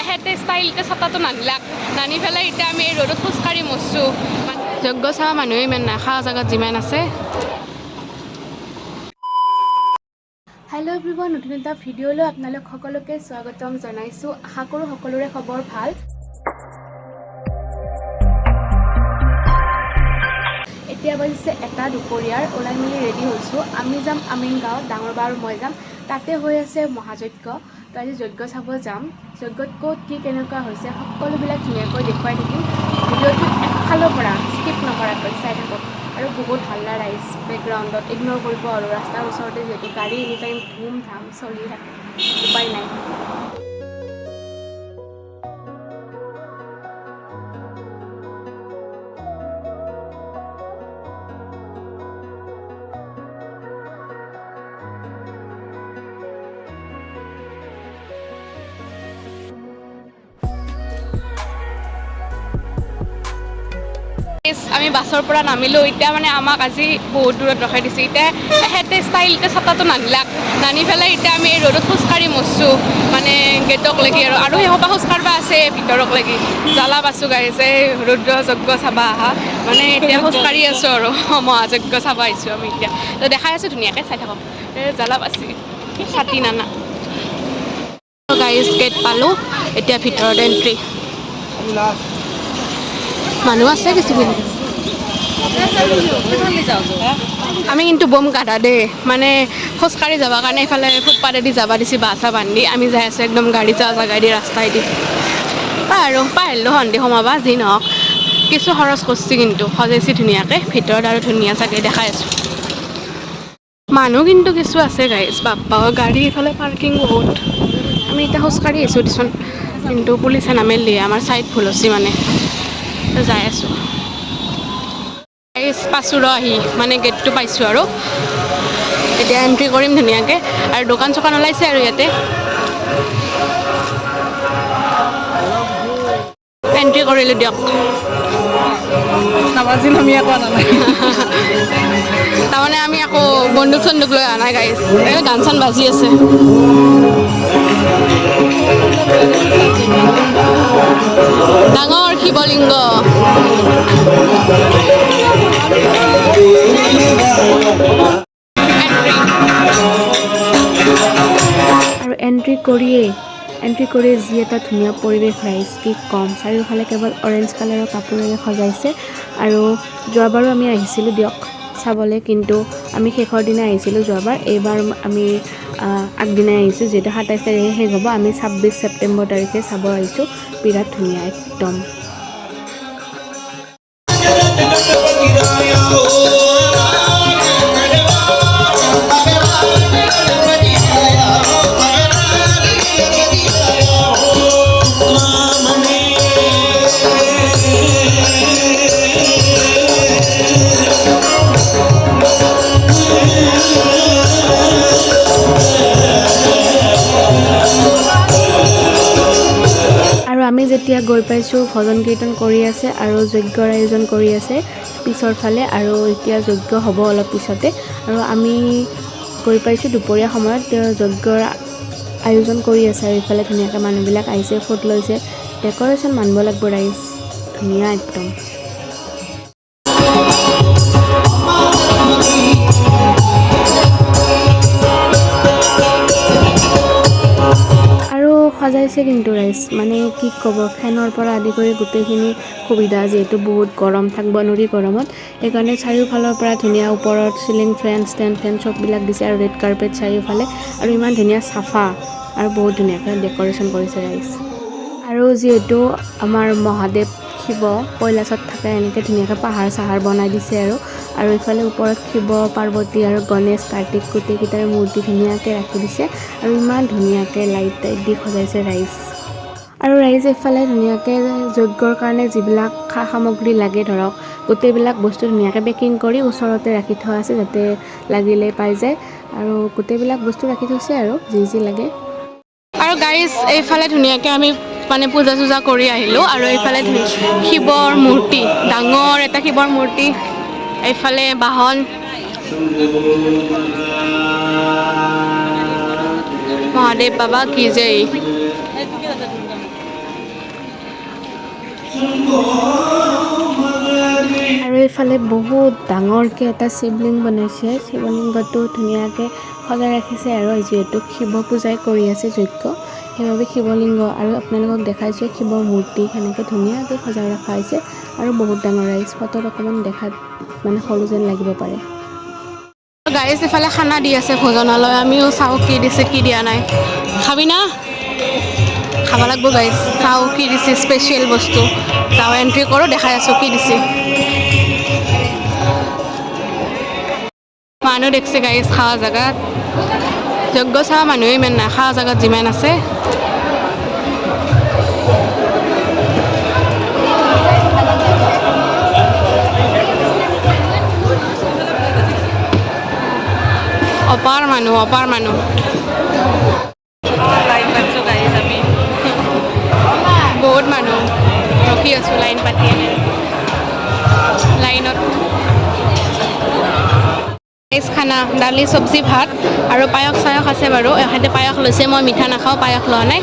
এহেঁতে ষ্টাইলতে ছটাটো নানিলাক নানি পেলাই এতিয়া আমি এই ৰ'দত খোজকাঢ়ি মৰছোঁ যজ্ঞ চাৱা মানুহে ইমান নাখা জেগাত যিমান আছে। হেল্ল' এভৰিৱান, নতুন এটা ভিডিঅ'লৈ আপোনালোক সকলোকে স্বাগতম জনাইছোঁ। আশা কৰোঁ সকলোৰে খবৰ ভাল। এতিয়া বাজিছে 1টা দুপৰীয়াৰ। ওলাই মেলি ৰেডি হৈছোঁ। আমি যাম আমিনগাঁও, ডাঙৰ বা আৰু মই যাম। তাতে হৈ আছে মহাযজ্ঞ। তো আজি যজ্ঞ চাব যাম। যজ্ঞত ক'ত কি কেনেকুৱা হৈছে সকলোবিলাক ধুনীয়াকৈ দেখুৱাই থাকিম। ভিডিঅ'টো একফালৰ পৰা স্কিপ নকৰাকৈ চাই থাকক। আৰু বহুত হাল্লা ৰাইজ বেকগ্ৰাউণ্ডত ইগন'ৰ কৰিব আৰু ৰাস্তাৰ ওচৰতে যিহেতু গাড়ী এনি টাইম ধুম ধাম চলি থাকে, উপায় নাই। আমি বাছৰ পৰা নামিলোঁ। এতিয়া মানে আমাক আজি বহুত দূৰত ৰখাই দিছে। এতিয়া এহেঁতে ষ্টাইলতে ছটাটো নানিলাক নানি পেলাই এতিয়া আমি এই ৰ'দত খোজকাঢ়ি মৰছোঁ মানে গেটক লাগি আৰু সেইসোপা খোজকাঢ়িব আছে ভিতৰক লাগি। জ্বালা পাছোঁ গাইজ, এই ৰুদ্ৰ যজ্ঞ চাব অহা মানে এতিয়া খোজকাঢ়ি আছোঁ আৰু মহাযজ্ঞ চাব আহিছোঁ আমি এতিয়া। তো দেখাই আছোঁ ধুনীয়াকৈ চাই থাকক। এই জ্বালা পাছি ছাতি নানা গাইজ গেট পালোঁ। এতিয়া ভিতৰত এণ্ট্ৰি। মানুহ আছে কিছুমান। আমি কিন্তু বম গাধা দেই, মানে খোজকাঢ়ি যাবৰ কাৰণে এইফালে ফুটপাথেদি যাব দিছে বাহ বান্ধি। আমি যাই আছোঁ একদম গাড়ী যোৱা জেগাইদি ৰাস্তাইদি। পাৰিলোঁ সন্ধিয়া সোমাবা যি নহওক। কিছু খৰচ কৰিছে কিন্তু সজাইছে ধুনীয়াকৈ। ভিতৰত আৰু ধুনীয়া চাগে দেখাই আছোঁ। মানুহ কিন্তু কিছু আছে গাইজ, বাপ্পা গাড়ী এইফালে পাৰ্কিং বহুত। আমি এতিয়া খোজকাঢ়ি আহিছোঁ দেচোন, কিন্তু পুলিচে নামিল দিয়ে। আমাৰ ছাইড ভুল হৈছে মানে যাই আছোঁ। পাইছোঁ ৰ আহি মানে গেটটো পাইছোঁ আৰু এতিয়া এণ্ট্ৰি কৰিম ধুনীয়াকৈ। আৰু দোকান চোকান ওলাইছে আৰু ইয়াতে এণ্ট্ৰি কৰিলোঁ দিয়ক। তাৰমানে আমি আকৌ বন্দুক চন্দুক লৈ অহা নাই গাইজ, এই গান চান বাজি আছে। ডাঙৰ শিৱলিংগ আৰু এণ্ট্ৰি কৰি যি এটা ধুনীয়া পৰিৱেশ ৰাইজ কি ক'ম। চাৰিওফালে কেৱল অৰেঞ্জ কালাৰৰ কাপোৰেৰে সজাইছে। আৰু যোৱাবাৰো আমি আহিছিলোঁ দিয়ক চাবলৈ, কিন্তু আমি শেষৰ দিনা আহিছিলোঁ যোৱাবাৰ। এইবাৰ আমি আগদিনাই আহিছোঁ, যিহেতু 27 তাৰিখে শেষ হ'ব। আমি 26 ছেপ্টেম্বৰ তাৰিখে চাব আহিছোঁ। বিৰাট ধুনীয়া একদম। আমি যেতিয়া গৈ পাইছোঁ ভজন কীৰ্তন কৰি আছে আৰু যজ্ঞৰ আয়োজন কৰি আছে পিছৰ ফালে, আৰু এতিয়া যজ্ঞ হ'ব অলপ পিছতে। আৰু আমি গৈ পাইছোঁ দুপৰীয়া সময়ত। যজ্ঞৰ আয়োজন কৰি আছে আৰু ইফালে ধুনীয়াকৈ মানুহবিলাক আহিছে, ফুট লৈছে। ডেক'ৰেশ্যন মানিব লাগিব ৰাইজ, ধুনীয়া একদম। সজাইছে কিন্তু ৰাইজ, মানে কি ক'ব, ফেনৰ পৰা আদি কৰি গোটেইখিনি সুবিধা। যিহেতু বহুত গৰম থাকিব নোৱাৰি গৰমত, সেইকাৰণে চাৰিওফালৰ পৰা ধুনীয়া ওপৰত চিলিং ফেন, ষ্টেণ্ড ফেন চববিলাক দিছে। আৰু ৰেড কাৰ্পেট চাৰিওফালে, আৰু ইমান ধুনীয়া চাফা আৰু বহুত ধুনীয়াকৈ ডেক'ৰেশ্যন কৰিছে ৰাইজ। আৰু যিহেতু আমাৰ মহাদেৱ শিৱ কৈলাশত থাকে, এনেকৈ ধুনীয়াকৈ পাহাৰ চাহাৰ বনাই দিছে। আৰু ইফালে ওপৰত শিৱ পাৰ্বতী আৰু গণেশ কাৰ্তিক গোটেইকেইটাৰ মূৰ্তি ধুনীয়াকৈ ৰাখি দিছে। আৰু ইমান ধুনীয়াকৈ লাইট টাইট দি সজাইছে ৰাইজ। আৰু ৰাইজ এইফালে ধুনীয়াকৈ যজ্ঞৰ কাৰণে যিবিলাক সা সামগ্ৰী লাগে ধৰক, গোটেইবিলাক বস্তু ধুনীয়াকৈ পেকিং কৰি ওচৰতে ৰাখি থোৱা আছে, যাতে লাগিলে পাই যায়। আৰু গোটেইবিলাক বস্তু ৰাখি থৈছে আৰু যি লাগে। আৰু গাইজ এইফালে ধুনীয়াকৈ আমি মানে পূজা চূজা কৰি আহিলোঁ। আৰু এইফালে শিৱৰ মূৰ্তি, ডাঙৰ এটা শিৱৰ মূৰ্তি, এইফালে বাহন, মহাদেৱ বাবা কি জয়। আৰু এইফালে বহুত ডাঙৰকৈ এটা শিৱলিংগ বনাইছে। শিৱলিংগটো ধুনীয়াকৈ সজাই ৰাখিছে আৰু যিহেতু শিৱ পূজাই কৰি আছে যজ্ঞ, সেইবাবে শিৱলিংগ আৰু আপোনালোকক দেখাইছোঁ শিৱৰ মূৰ্তি সেনেকৈ ধুনীয়াকৈ সজাই ৰখা হৈছে আৰু বহুত ডাঙৰ ৰাইজ ফটোত অকণমান দেখাত মানে সৰু যেন লাগিব পাৰে। গাইজ ইফালে খানা দি আছে ভোজনালয়, আমিও চাওঁ কি দিছে কি দিয়া নাই। খাবি না? খাব লাগিব গাইজ, চাওঁ কি দিছে স্পেচিয়েল বস্তু। চাওঁ এণ্ট্ৰি কৰোঁ, দেখাই আছোঁ কি দিছে। মানুহ দেখছে গাইজ খাৱা জেগাত, যজ্ঞ চাৱা মানুহে ইমান নাই, খাৱা জেগাত যিমান আছে। অপাৰ মানুহ, অপাৰ মানুহ। লাইন পাতিছোঁ গাইজ আমি, বহুত মানুহ ৰখি আছোঁ লাইন পাতি এনে লাইনত। ভেজ খানা, দালি চব্জি ভাত আৰু পায়স চায়স আছে বাৰু। এখেতে পায়স লৈছে, মই মিঠা নাখাওঁ, পায়স লোৱা নাই।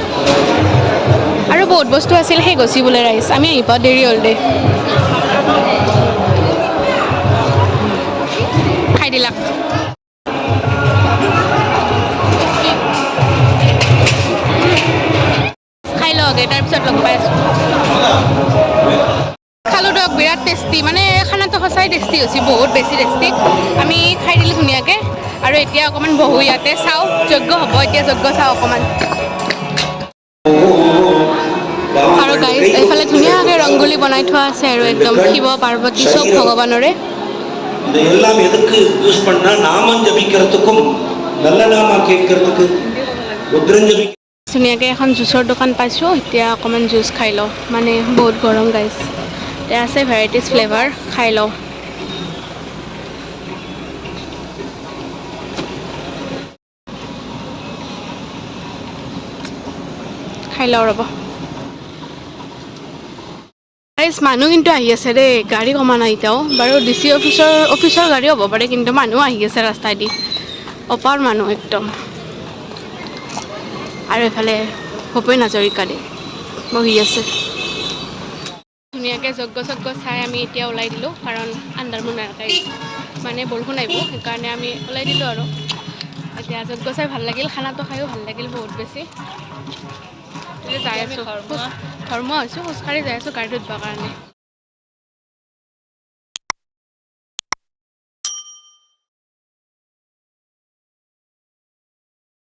আৰু বহুত বস্তু আছিল, সেই গছি বোলে ৰাইজ, আমি আহি পাওঁ দেৰি হ'ল দে। খাই দিলাক। খাই লওঁক তাৰপিছত লগ পাই আছোঁ। খালোঁ দিয়ক, বিৰাট টেষ্টি, মানে খানাটো সঁচাই টেষ্টি হৈছে, বহুত বেছি টেষ্টি। আমি খাই দিলোঁ ধুনীয়াকৈ আৰু এতিয়া অকণমান বহোঁ ইয়াতে, চাওঁ যজ্ঞ হ'ব এতিয়া, যজ্ঞ চাওঁ অকণমান। আৰু গাইজ এইফালে ধুনীয়াকৈ ৰংগোলী বনাই থোৱা আছে আৰু একদম শিৱ পাৰ্বতী চব ভগৱানৰে। இதெல்லாம் எதுக்கு யூஸ் பண்ணா நாமம் ஜபிக்கிறதுக்கும் நல்ல நாம கேட்கறதுக்கு ருத்ரம் ஜபி ধুনীয়াকৈ এখন জুচৰ দোকান পাইছোঁ, এতিয়া অকণমান জুচ খাই লওঁ, মানে বহুত গৰম গাইজ। এতিয়া আছে ভেৰাইটিজ ফ্লেভাৰ, খাই লওঁ। খাই লওঁ ৰ'ব। গাইজ মানুহ কিন্তু আহি আছে দেই, গাড়ী কমা নাই এতিয়াও বাৰু। DC অফিচৰ গাড়ী হ'ব পাৰে, কিন্তু মানুহ আহি আছে ৰাস্তাইদি, অপাৰ মানুহ একদম। আৰু এইফালে ভূপেন হাজৰিকাদেৱ বহি আছে। ধুনীয়াকৈ যজ্ঞ চজ্ঞ চাই আমি এতিয়া ওলাই দিলোঁ, কাৰণ আন্ধাৰ মুন্ধাৰকৈ আহিছে, মানে বৰষুণ আহিব সেইকাৰণে আমি ওলাই দিলোঁ আৰু। এতিয়া যজ্ঞ চাই ভাল লাগিল, খানাটো খায়ো ভাল লাগিল বহুত বেছি। যাই আছোঁ, ধৰ্ম হৈছোঁ, খোজকাঢ়ি যাই আছোঁ গাড়ীত উঠিবৰ কাৰণে।